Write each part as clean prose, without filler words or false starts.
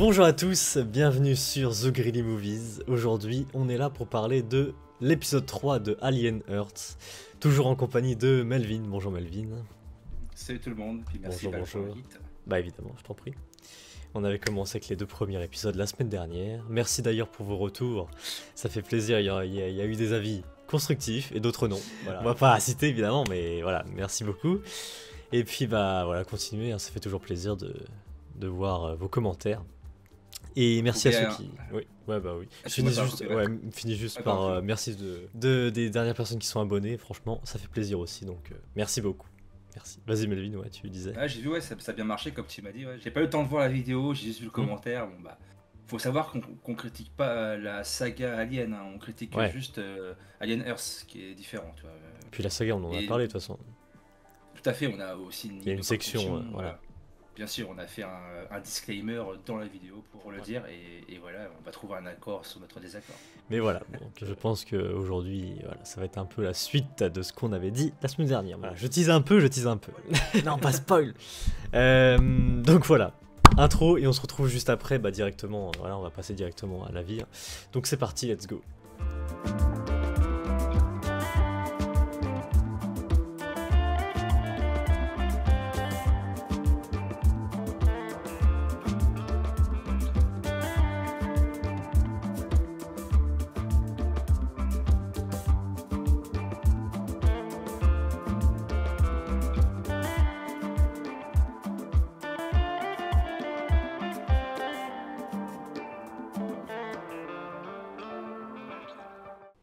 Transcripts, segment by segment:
Bonjour à tous, bienvenue sur The Greedy Movies. Aujourd'hui, on est là pour parler de l'épisode 3 de Alien Earth. Toujours en compagnie de Melvin. Bonjour Melvin. Salut tout le monde, puis merci bonjour. l'invite. Bah évidemment, je t'en prie. On avait commencé avec les 2 premiers épisodes la semaine dernière. Merci d'ailleurs pour vos retours. Ça fait plaisir, il y a eu des avis constructifs et d'autres non. Voilà. On va pas citer évidemment, mais voilà, merci beaucoup. Et puis bah voilà, continuez, hein, ça fait toujours plaisir de voir vos commentaires. Et merci à ceux qui... Oui, ouais bah oui. Finis juste par merci des dernières personnes qui sont abonnées. Franchement, ça fait plaisir aussi, donc merci beaucoup. Merci. Vas-y Melvin, ouais, tu disais. Ouais, j'ai vu, ouais, ça a bien marché comme tu m'as dit. Ouais. J'ai pas eu le temps de voir la vidéo, j'ai juste vu le commentaire. Bon bah, faut savoir qu'on critique pas la saga Alien, hein, on critique juste Alien Earth, qui est différent. Tu vois. Puis la saga, on en a parlé de toute façon. Tout à fait, on a aussi il y a une section, voilà. Bien sûr, on a fait un disclaimer dans la vidéo pour le dire, et voilà, on va trouver un accord sur notre désaccord. Mais voilà, donc je pense qu'aujourd'hui, voilà, ça va être un peu la suite de ce qu'on avait dit la semaine dernière. Voilà, je tease un peu. Non, pas spoil. Donc voilà, intro, et on se retrouve juste après, bah directement, voilà, on va passer directement à l'avis. Donc c'est parti, let's go.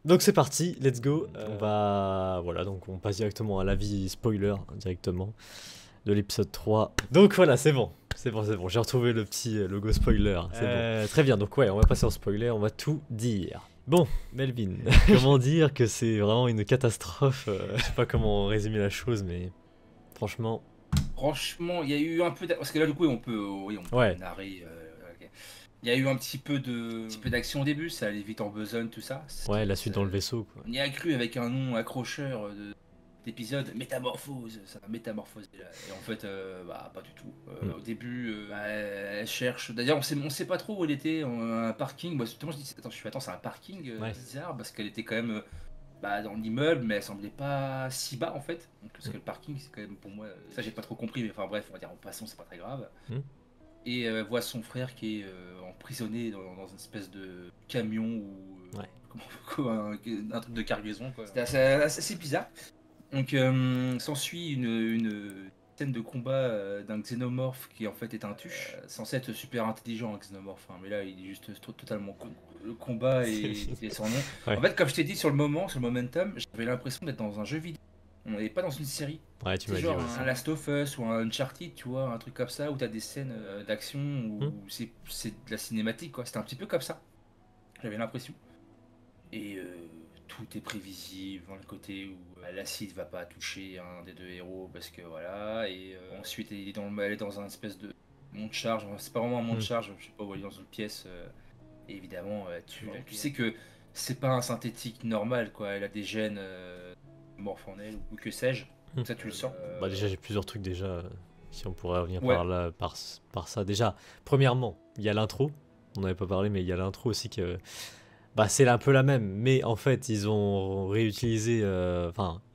Donc c'est parti, let's go. On passe directement à l'avis spoiler directement de l'épisode 3. Donc voilà, c'est bon. J'ai retrouvé le petit logo spoiler. C'est bon. Très bien, donc ouais, on va passer au spoiler, on va tout dire. Bon, Melvin, comment dire que c'est vraiment une catastrophe. Je sais pas comment résumer la chose, mais franchement... Franchement, il y a eu un peu... Parce que là, du coup, on peut narrer... Il y a eu un petit peu d'action au début, ça allait vite en besogne, tout ça. Ouais, la suite dans le vaisseau, quoi. On y a cru avec un nom accrocheur d'épisode, Métamorphose, ça va métamorphoser là. Et en fait, pas du tout. Au début, elle cherche. D'ailleurs, on sait pas trop où elle était, un parking. Moi, je dis, attends, c'est un parking bizarre, parce qu'elle était quand même dans l'immeuble, mais elle semblait pas si bas en fait. Donc, parce que le parking, c'est quand même pour moi, ça j'ai pas trop compris, mais enfin bref, on va dire en passant, c'est pas très grave. Et elle voit son frère qui est emprisonné dans une espèce de camion ou un truc de cargaison. C'était assez bizarre. Donc s'ensuit une scène de combat d'un xénomorphe qui en fait est un tuche. Censé être super intelligent un xénomorphe, mais là il est juste totalement con. Le combat est son nom. En fait, comme je t'ai dit sur le momentum, j'avais l'impression d'être dans un jeu vidéo. On n'est pas dans une série. Ouais, tu m'as dit. Genre un Last of Us ou un Uncharted, tu vois, un truc comme ça, où t'as des scènes d'action où c'est de la cinématique, quoi. C'était un petit peu comme ça. J'avais l'impression. Et tout est prévisible, dans le côté où l'acide va pas toucher un des deux héros, parce que voilà. Et ensuite, elle est dans un espèce de monte-charge. C'est pas vraiment un monte-charge, je sais pas où elle est dans une pièce. Et évidemment, tu sais que c'est pas un synthétique normal, quoi. Elle a des gènes... morph en elle ou que sais-je, ça tu le sens. Déjà j'ai plusieurs trucs déjà, si on pourrait revenir par ça. Déjà, premièrement, il y a l'intro, on n'avait pas parlé, mais il y a l'intro aussi que c'est un peu la même, mais en fait ils ont réutilisé,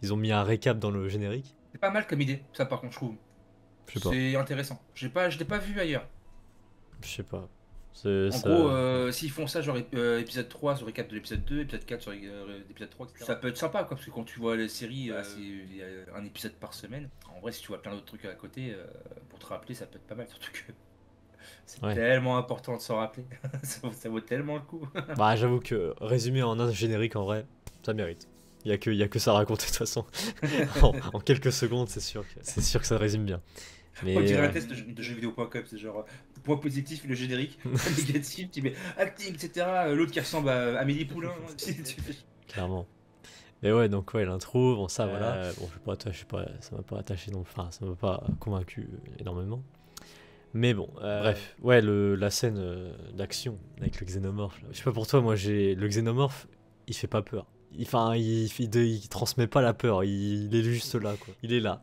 ils ont mis un récap dans le générique. C'est pas mal comme idée, ça par contre je trouve. C'est intéressant, je l'ai pas vu ailleurs. Je sais pas. En gros, s'ils font ça, genre épisode 3 sur récap de l'épisode 2, épisode 4 sur l'épisode 3, etc. Ça peut être sympa, quoi, parce que quand tu vois les séries, il y a un épisode par semaine. En vrai, si tu vois plein d'autres trucs à côté, pour te rappeler, ça peut être pas mal, surtout que c'est tellement important de s'en rappeler. ça vaut tellement le coup. J'avoue que résumer en un générique, en vrai, ça mérite. Il y a que ça à raconter de toute façon. en quelques secondes, c'est sûr que ça résume bien. Mais on dirait un test de jeuxvideo.com, c'est genre point positif le générique, négatif qui met acting, etc. L'autre qui ressemble à Amélie Poulain. Clairement. Mais ouais, donc l'intro, bon ça voilà. Je sais pas, ça m'a pas attaché, ça m'a pas convaincu énormément. Mais bon, bref, la scène d'action avec le xénomorphe. Je sais pas pour toi, moi le xénomorphe, il fait pas peur. Il transmet pas la peur, il est juste là, quoi. Il est là.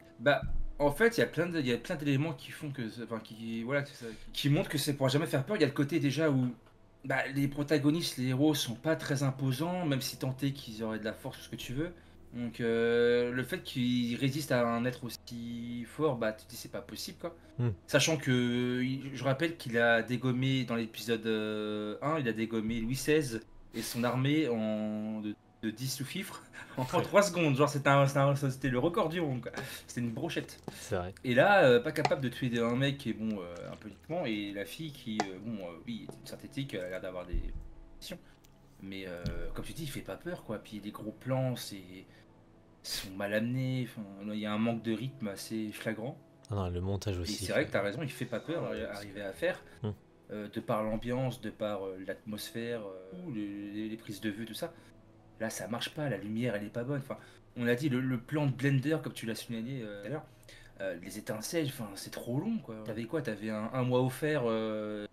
En fait, il y a plein d'éléments qui font que, enfin, voilà, qui montrent que ça pourra jamais faire peur. Il y a le côté déjà où bah, les protagonistes, les héros, sont pas très imposants, même si tant est qu'ils auraient de la force ou ce que tu veux. Donc, le fait qu'ils résistent à un être aussi fort, bah, tu te dis c'est pas possible, quoi. Hmm. Sachant que, je rappelle qu'il a dégommé dans l'épisode 1, il a dégommé Louis XVI et son armée de 10 sous-fifres en 3 secondes. Genre, c'était le record du monde, quoi. C'était une brochette. C'est vrai. Et là, pas capable de tuer un mec qui est bon, un peu uniquement, et la fille qui, oui, est une synthétique, elle a l'air d'avoir des missions. Mais comme tu dis, il fait pas peur, quoi. Puis les gros plans, sont mal amenés. Enfin, il y a un manque de rythme assez flagrant. Ah non, le montage Et aussi. c'est vrai que t'as raison, il fait pas peur, arriver à faire. Hmm. De par l'ambiance, de par l'atmosphère, ou les prises de vue, tout ça. Là, ça marche pas, la lumière, elle est pas bonne. Enfin, on a dit, le plan de Blender, comme tu l'as signalé tout à l'heure, les étincelles, enfin, c'est trop long, quoi. T'avais quoi? T'avais un mois offert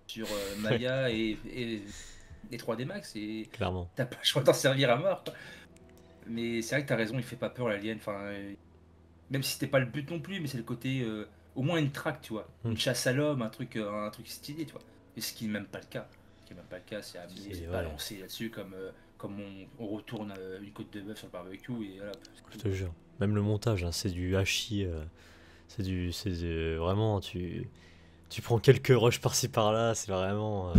sur Maya et 3D Max, et Clairement. t'as pas le choix d'en servir à mort, quoi. Mais c'est vrai que t'as raison, il fait pas peur, l'alien. Enfin, même si c'était pas le but non plus, mais c'est le côté, au moins une traque, tu vois. Une chasse à l'homme, un truc stylé, tu vois. Et ce qui n'est même pas le cas. Ce qui est même pas le cas, c'est amené, c'est Ouais. balancé là-dessus comme on retourne une côte de bœuf sur le barbecue et voilà. Je te jure. Même le montage, hein, c'est du hachis. Vraiment, tu prends quelques rushs par-ci par-là, c'est vraiment.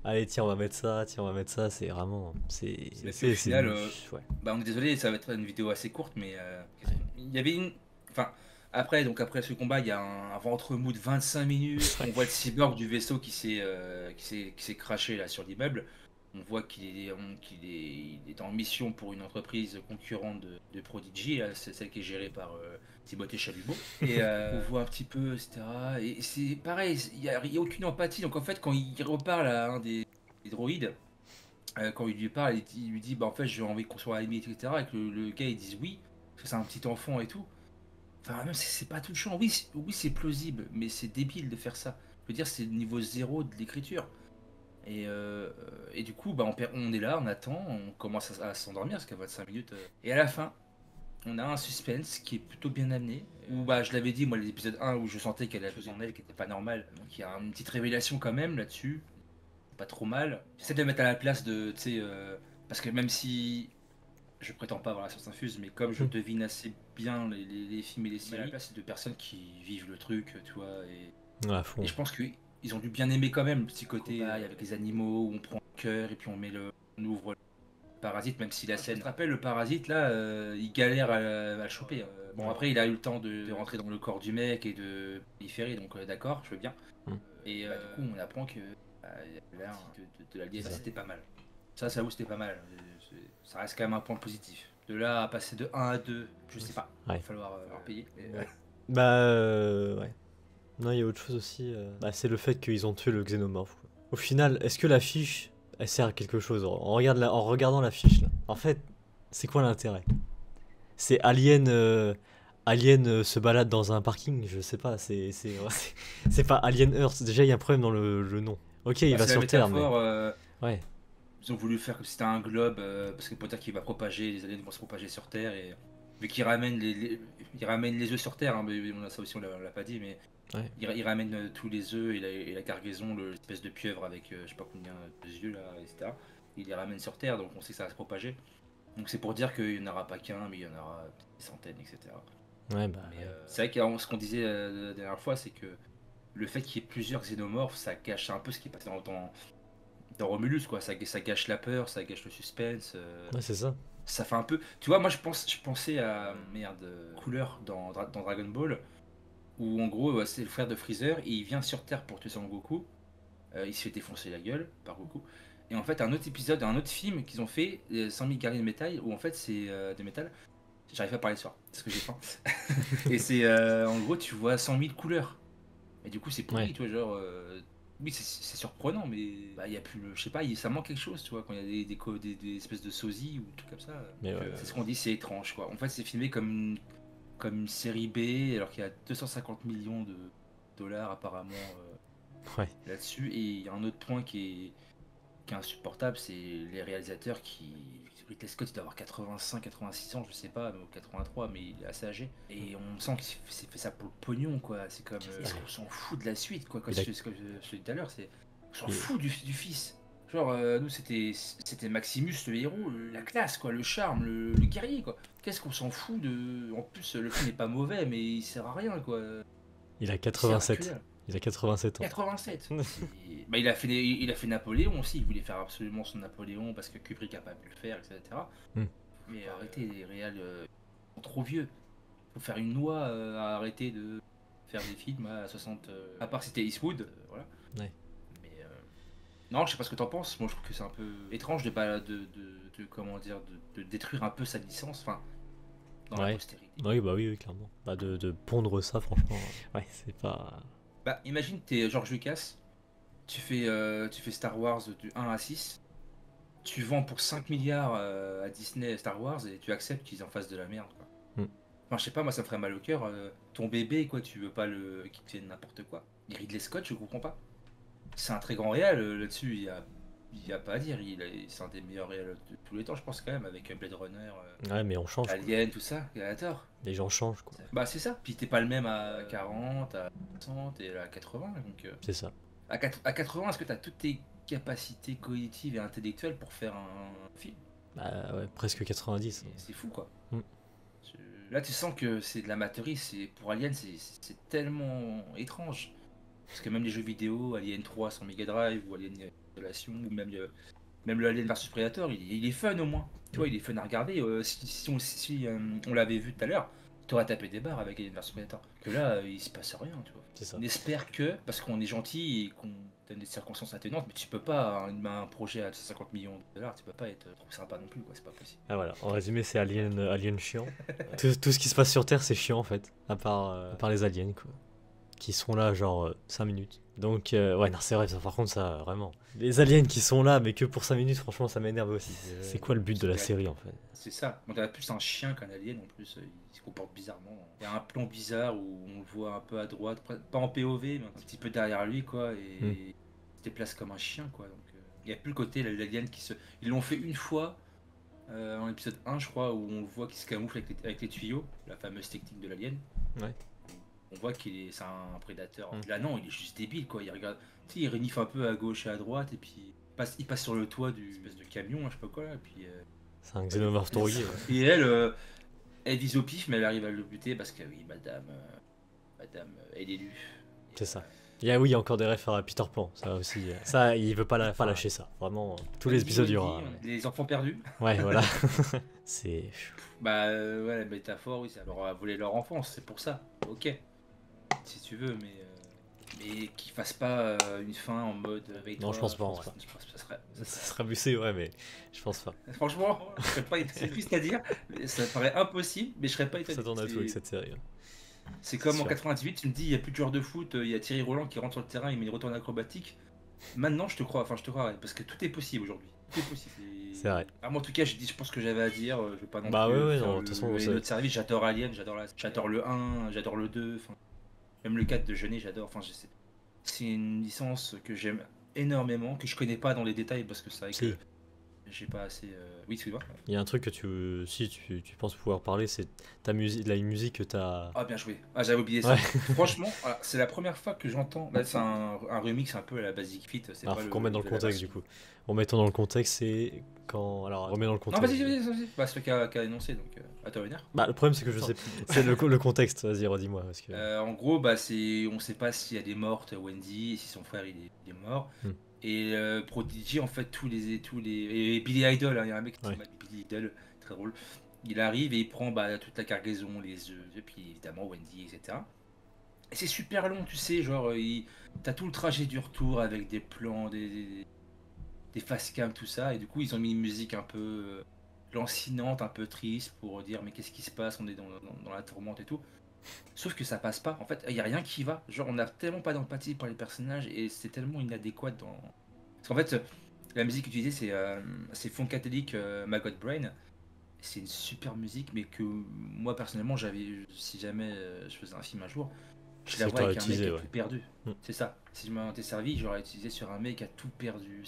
Allez, tiens, on va mettre ça, tiens, on va mettre ça, c'est vraiment. Mais au final, ouais. bah on est désolé, ça va être une vidéo assez courte, mais Ouais. il y avait une. Enfin, après ce combat, il y a un ventre mou de 25 minutes. On voit le cyborg du vaisseau qui s'est craché là sur l'immeuble. On voit il est en mission pour une entreprise concurrente de Prodigy, là, c'est celle qui est gérée par Timothée Chalamet. Et on voit un petit peu, etc. Et c'est pareil, il y a aucune empathie. Donc en fait, quand il reparle à un des droïdes, quand il lui parle, il lui dit bah en fait j'ai envie qu'on soit amis, etc. Et que le gars il dise oui, parce que c'est un petit enfant et tout. Enfin, non, c'est pas touchant. Oui, oui, c'est plausible, mais c'est débile de faire ça. Je veux dire, c'est le niveau zéro de l'écriture. Et du coup, bah, on est là, on attend, on commence à s'endormir parce qu'à 25 minutes. Et à la fin, on a un suspense qui est plutôt bien amené. Où, bah, je l'avais dit, moi, l'épisode 1, où je sentais qu'elle avait chose en elle qui était pas normale. Donc il y a une petite révélation quand même là-dessus. Pas trop mal. J'essaie de me mettre à la place de. Tu sais, parce que même si je prétends pas avoir la science infuse, mais comme je devine assez bien les films et les séries, à la place de personnes qui vivent le truc, tu vois. À fond. Et je pense qu'ils ont dû bien aimer quand même le petit côté avec les animaux où on prend le cœur et puis on ouvre le parasite, même si la scène. Tu te rappelles, le parasite là, il galère à le choper. Bon, après, il a eu le temps de rentrer dans le corps du mec et de proliférer, donc d'accord, je veux bien. Et du coup, on apprend que il y a l'air de l'alien, ça c'était pas mal. Ça où c'était pas mal. Ça reste quand même un point positif. De là à passer de 1 à 2, je sais pas. Il va falloir payer. Ouais. Non, il y a autre chose aussi. C'est le fait qu'ils ont tué le xénomorphe, quoi. Au final, est-ce que l'affiche, elle sert à quelque chose en regardant l'affiche là. En fait, c'est quoi l'intérêt? C'est Alien se balade dans un parking, je sais pas. C'est pas Alien Earth. Déjà, il y a un problème dans le nom. Ok, il va sur Terre, mais. Ouais. Ils ont voulu faire comme si c'était un globe, parce que peut-être qu'il va propager, les aliens vont se propager sur Terre, et vu qu'ils ramènent ils ramènent les œufs sur Terre, hein, mais ça aussi on l'a pas dit, mais ils ramènent tous les œufs et la cargaison, l'espèce de pieuvre avec je sais pas combien de yeux là, etc. Ils les ramènent sur Terre, donc on sait que ça va se propager. Donc c'est pour dire qu'il n'y en aura pas qu'un, mais il y en aura des centaines, etc. C'est vrai que ce qu'on disait la dernière fois, c'est que le fait qu'il y ait plusieurs xénomorphes, ça cache un peu ce qui est passé dans Romulus, quoi. Ça gâche la peur, ça gâche le suspense. Ouais, c'est ça. Ça fait un peu. Tu vois, moi je pensais à Couleur dans Dragon Ball, où en gros c'est le frère de Freezer et il vient sur Terre pour tuer Son Goku. Il se fait défoncer la gueule par Goku. Et en fait, un autre épisode, un autre film qu'ils ont fait, 100 000 guerriers de métal, où en fait c'est de métal. J'arrive pas à parler ce soir, parce que j'ai faim. Et c'est en gros, tu vois 100 000 couleurs. Et du coup, c'est pourri, tu vois, genre. Oui, c'est surprenant, mais bah, y a plus je sais pas, ça manque quelque chose, tu vois, quand il y a des espèces de sosies ou des trucs comme ça. C'est ce qu'on dit, c'est étrange, quoi. En fait, c'est filmé comme une série B, alors qu'il y a 250 millions de dollars apparemment là-dessus. Et il y a un autre point qui qui est insupportable, c'est les réalisateurs qui. Ridley Scott, il doit avoir 85, 86 ans, je sais pas, ou 83, mais il est assez âgé. Et on sent qu'il fait ça pour le pognon, quoi. C'est comme. Est-ce qu'on s'en fout de la suite, quoi. Comme ce que je disais tout à l'heure, c'est. On s'en fout du fils. Genre, nous, c'était Maximus, le héros, la classe, quoi, le charme, le guerrier, quoi. Qu'est-ce qu'on s'en fout de. En plus, le film n'est pas mauvais, mais il sert à rien, quoi. Il a 87. Il a 87 ans. 87. Bah, il a fait Napoléon aussi. Il voulait faire absolument son Napoléon parce que Kubrick a pas pu le faire, etc. Mais arrêtez, les réals sont trop vieux. Faut faire une loi à arrêter de faire des films à 60. À part si c'était Eastwood, voilà. Ouais. Mais non, je sais pas ce que t'en penses. Moi, je trouve que c'est un peu étrange de pas comment dire de détruire un peu sa licence. Enfin, dans la postérité. Oui, bah oui, clairement. Bah de pondre ça, franchement. Ouais, c'est pas. Bah, imagine, t'es George Lucas, tu fais Star Wars du 1 à 6, tu vends pour 5 milliards à Disney Star Wars et tu acceptes qu'ils en fassent de la merde, quoi. Enfin, je sais pas, moi ça me ferait mal au cœur. Ton bébé, quoi, tu veux pas qu'il tienne n'importe quoi. Et Ridley Scott, je comprends pas. C'est un très grand réal, là-dessus, il y a pas à dire. C'est un des meilleurs réals de tous les temps, je pense, quand même, avec Blade Runner, ouais, mais on change. Alien, tout ça, Gladiator. Les gens changent, quoi. Bah, c'est ça. Puis t'es pas le même à 40, à 60 et à 80. Donc, c'est ça. À 80, est-ce que tu as toutes tes capacités cognitives et intellectuelles pour faire un film? Bah ouais, presque 90. C'est fou, quoi. Là, tu sens que c'est de l'amateurisme. Pour Alien, c'est tellement étrange. Parce que même les jeux vidéo, Alien 3 sur Mega Drive, ou Alien Isolation, ou même le Alien vs Predator, il est fun au moins. Tu vois, il est fun à regarder. Si on l'avait vu tout à l'heure, t'aurais tapé des barres avec Alien vs Predator. Que là, il se passe rien, tu vois. C'est ça. On espère que, parce qu'on est gentil et qu'on donne des circonstances atténuantes, mais tu peux pas, un projet à 50 millions de dollars, tu peux pas être trop sympa non plus, quoi. C'est pas possible. Ah voilà, en résumé, c'est Alien chiant. tout ce qui se passe sur Terre, c'est chiant en fait. À part les aliens, quoi. Qui sont là, genre 5 minutes. Donc, ouais, non, c'est vrai, ça, par contre, ça, vraiment. Les aliens qui sont là, mais que pour 5 minutes, franchement, ça m'énerve aussi. C'est quoi le but de la série, en fait? C'est ça. On dirait plus un chien qu'un alien, en plus. Il se comporte bizarrement. Il y a un plan bizarre où on le voit un peu à droite, pas en POV, mais un petit peu derrière lui, quoi, et il se déplace comme un chien, quoi. Donc, il n'y a plus le côté, l'alien qui se... Ils l'ont fait une fois, en épisode 1, je crois, où on le voit qui se camoufle avec les tuyaux, la fameuse technique de l'alien. Ouais. On voit c'est un prédateur. Là, non, il est juste débile, quoi. Il regarde, tu sais, il renifle un peu à gauche et à droite, et puis il passe sur le toit du espèce de camion, je sais pas quoi, là, et puis... c'est un xénomorphe tourillé. Et elle vise au pif, mais elle arrive à le buter parce que, oui, madame, elle est élue. C'est ça. Il y a encore des refs à Peter Pan, ça aussi. Ça, il veut pas lâcher ça. Vraiment, tous les épisodes il y aura. Les enfants perdus. Ouais, voilà. C'est. Bah, ouais, la métaphore, oui, ça leur a volé leur enfance, c'est pour ça. Ok. Si tu veux, mais qu'ils fassent pas une fin en mode. Non, je pense pas. Ça serait abusé, ouais, mais je pense pas. Franchement, je serais pas. C'est triste à dire, ça paraît impossible, mais je serais pas étonné. Ça tourne à tout avec cette série. C'est comme en 98, tu me dis, il n'y a plus de joueurs de foot, il y a Thierry Roland qui rentre sur le terrain, il met une retourne acrobatique. Maintenant, je te crois, parce que tout est possible aujourd'hui. Tout est possible. C'est vrai. Alors, moi, en tout cas, je pense que j'avais à dire. Je vais pas non bah plus ouais, faire non, de toute façon, notre service. J'adore Alien, j'adore le 1, j'adore le 2, même le 4 de Jeunet, j'adore. Enfin, c'est une licence que j'aime énormément, que je connais pas dans les détails parce que c'est vrai que j'ai pas assez. Oui, excuse-moi. Il y a un truc que tu penses pouvoir parler, c'est la musique que t'as. Ah, bien joué. Ah, j'avais oublié ça. Franchement, c'est la première fois que j'entends. Là, c'est un remix un peu à la Basic Fit. Alors, faut qu'on mette dans le contexte du coup. En mettant dans le contexte, c'est quand. Alors, remets dans le contexte. Non, vas-y. Bah, c'est toi qui a énoncé, donc à toi venir. Bah, le problème, c'est que je sais plus. C'est le contexte, vas-y, redis-moi. Parce que... en gros, bah, on sait pas si elle est morte, Wendy, si son frère il est mort. Et Prodigy, en fait, tous les et Billy Idol, il y a un mec qui s'appelle Billy Idol, très drôle. Il arrive et il prend toute la cargaison, les œufs, et puis évidemment Wendy, etc. Et c'est super long, tu sais, genre, t'as tout le trajet du retour avec des plans, des face cam, tout ça, et du coup, ils ont mis une musique un peu lancinante, un peu triste, pour dire, mais qu'est-ce qui se passe, on est dans la tourmente et tout. Sauf que ça passe pas, en fait, il n'y a rien qui va. Genre, on n'a tellement pas d'empathie pour les personnages et c'est tellement inadéquat dans. Parce qu'en fait, la musique utilisée, c'est Funkadelic Maggot Brain. C'est une super musique, mais que moi personnellement, si jamais je faisais un film un jour, je la vois avec un mec qui a tout perdu. C'est ça. Si je m'en étais servi, j'aurais utilisé sur un mec qui a tout perdu.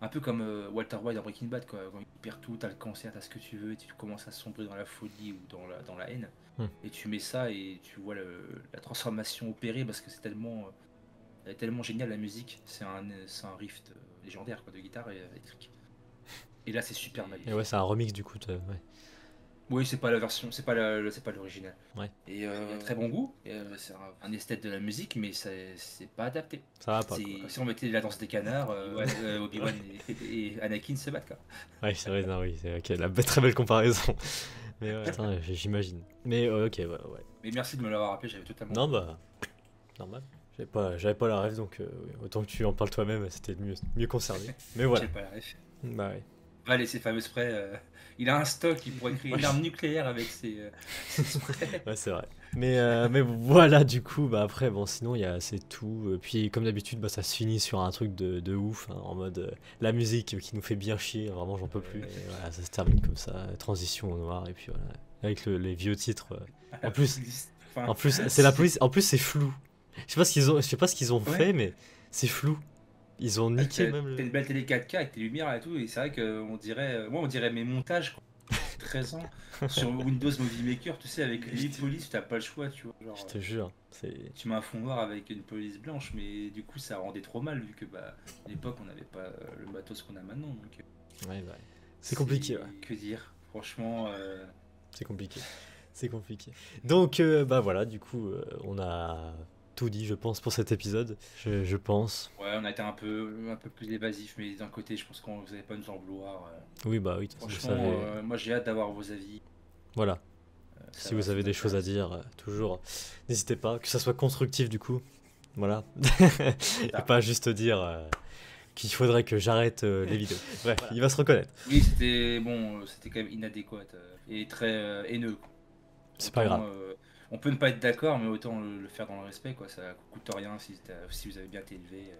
Un peu comme Walter White dans Breaking Bad, quoi. Quand il perd tout, t'as le cancer, t'as ce que tu veux, et tu commences à sombrer dans la folie ou dans la haine. Et tu mets ça et tu vois la transformation opérée parce que elle est tellement géniale la musique. C'est un riff légendaire quoi, de guitare électrique. Et là c'est super mal. Et ouais, c'est un remix du coup. Ouais. Oui, c'est pas la version, c'est pas l'original. Ouais. Et il a très bon goût. C'est un esthète de la musique, mais c'est pas adapté. Ça va pas. Si on mettait la danse des canards, Obi-Wan et Anakin se battent quoi. Ouais, c'est vrai, non, oui, c'est ok, très belle comparaison. Mais ouais, attends, j'imagine. Mais ok, ouais. Mais merci de me l'avoir rappelé, j'avais totalement. Non, bah, normal. J'avais pas la rêve, donc autant que tu en parles toi-même, c'était mieux concerné. Mais voilà. J'ai pas la rêve. Bah ouais. Allez, ces fameux sprays. Il a un stock, il pourrait créer une arme nucléaire avec ses sprays. Ouais, c'est vrai. Mais voilà, du coup, bah après, bon, sinon, c'est tout. Puis, comme d'habitude, bah, ça se finit sur un truc de ouf, hein, en mode la musique qui nous fait bien chier, vraiment, j'en peux plus. Et voilà, ça se termine comme ça, transition au noir, et puis voilà. Avec les vieux titres. En plus, c'est la police, en plus, c'est flou. Je sais pas ce qu'ils ont fait, mais c'est flou. Ils ont niqué même T'as une belle télé 4K avec tes lumières et tout, et c'est vrai qu'on dirait. Moi, on dirait mes montages, quoi. 13 ans, sur Windows Movie Maker, tu sais, avec les polices, t'as pas le choix, tu vois. Genre, je te jure. tu mets un fond noir avec une police blanche, mais du coup, ça rendait trop mal, vu que, à l'époque, on n'avait pas le matos qu'on a maintenant. Donc, ouais, bah, c'est compliqué, ouais. Que dire, franchement. C'est compliqué. C'est compliqué. Donc, bah voilà, du coup, on a tout dit, je pense, pour cet épisode. Je pense. Ouais, on a été un peu plus évasif, mais d'un côté, je pense qu'on vous allez pas nous en vouloir. Oui, bah oui, franchement, moi j'ai hâte d'avoir vos avis. Voilà. Si vous avez des choses à dire, toujours, n'hésitez pas, que ça soit constructif du coup. Voilà. Et pas juste dire qu'il faudrait que j'arrête les vidéos. Bref, voilà. Il va se reconnaître. Oui, c'était quand même inadéquat et très haineux. C'est pas grave. On peut ne pas être d'accord, mais autant le faire dans le respect, quoi. Ça coûte rien si vous avez bien été élevé.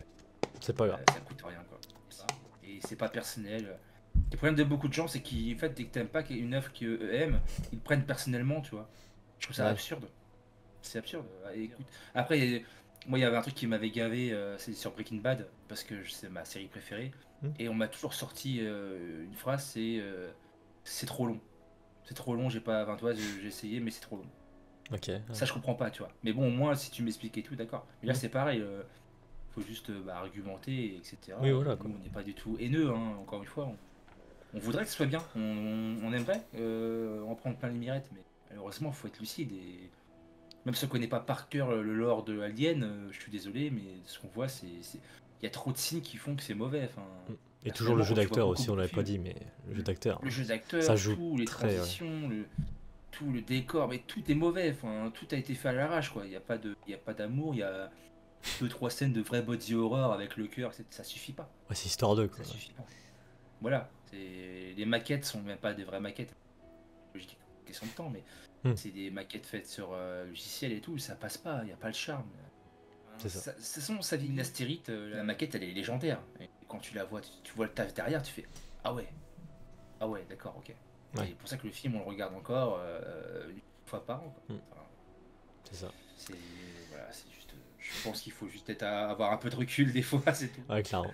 C'est pas grave. Ça coûte rien, quoi. Et c'est pas personnel. Le problème de beaucoup de gens, c'est qu'en fait, dès que t'aimes pas une œuvre qu'ils aiment, ils le prennent personnellement, tu vois. Je trouve ça absurde. C'est absurde. Écoute. Après, moi, il y avait un truc qui m'avait gavé, c'est sur Breaking Bad, parce que c'est ma série préférée. Et on m'a toujours sorti une phrase, c'est trop long. C'est trop long, j'ai pas 20 j'ai essayé, mais c'est trop long. Ok. Ça, je comprends pas, tu vois. Mais bon, au moins, si tu m'expliques et tout, d'accord. Mais là, c'est pareil. Faut juste argumenter, etc. Oui, voilà. Nous, on n'est pas du tout haineux, hein, encore une fois. On voudrait que ce soit bien. On aimerait en prendre plein les mirettes, mais malheureusement, il faut être lucide. Et même si on connaît pas par cœur le lore de Alien, je suis désolé, mais ce qu'on voit, il y a trop de signes qui font que c'est mauvais. Enfin, et toujours le jeu d'acteur aussi, on l'avait pas dit, mais le jeu d'acteur. Le jeu d'acteur, ça joue tout, les transitions, tout le décor, mais tout est mauvais. Enfin, tout a été fait à l'arrache, quoi. Il y a pas d'amour, il y a 2-3 scènes de vrai body horror avec le cœur, ça suffit pas. Ouais, c'est histoire de quoi. Ça suffit pas. Voilà, les maquettes sont même pas des vraies maquettes. Logique, question de temps, mais c'est des maquettes faites sur logiciel et tout, ça passe pas, il y a pas le charme. C'est ça. De toute façon, ça dit une astérite, la maquette elle est légendaire. Et quand tu la vois, tu vois le taf derrière, tu fais ah ouais, d'accord, ok. Ouais. Et c'est pour ça que le film on le regarde encore une fois par an. Quoi. Enfin, c'est ça. Voilà, c'est juste. Je pense qu'il faut juste avoir un peu de recul des fois, c'est tout. Ouais, clairement.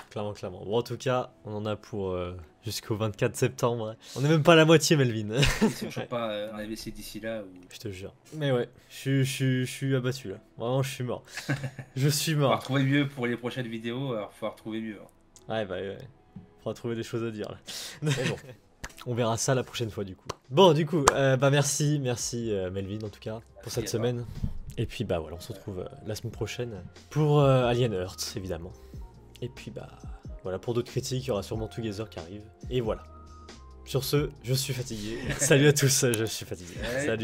Clairement. Bon, en tout cas, on en a pour jusqu'au 24 septembre. On est même pas à la moitié, Melvin. Si on pas un AVC d'ici là. Ou... Je te jure. Mais ouais, je suis abattu là. Vraiment, je suis mort. Je suis mort. Faut retrouver mieux pour les prochaines vidéos, alors faut retrouver mieux. Ouais, bah ouais. Faudra trouver des choses à dire là. Mais bon. On verra ça la prochaine fois du coup. Bon, du coup, bah merci Melvin en tout cas pour cette semaine. Et puis bah voilà, on se retrouve la semaine prochaine pour Alien Earth évidemment. Et puis bah voilà, pour d'autres critiques, il y aura sûrement Together qui arrive. Et voilà. Sur ce, je suis fatigué. Salut à tous, je suis fatigué.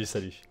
Salut.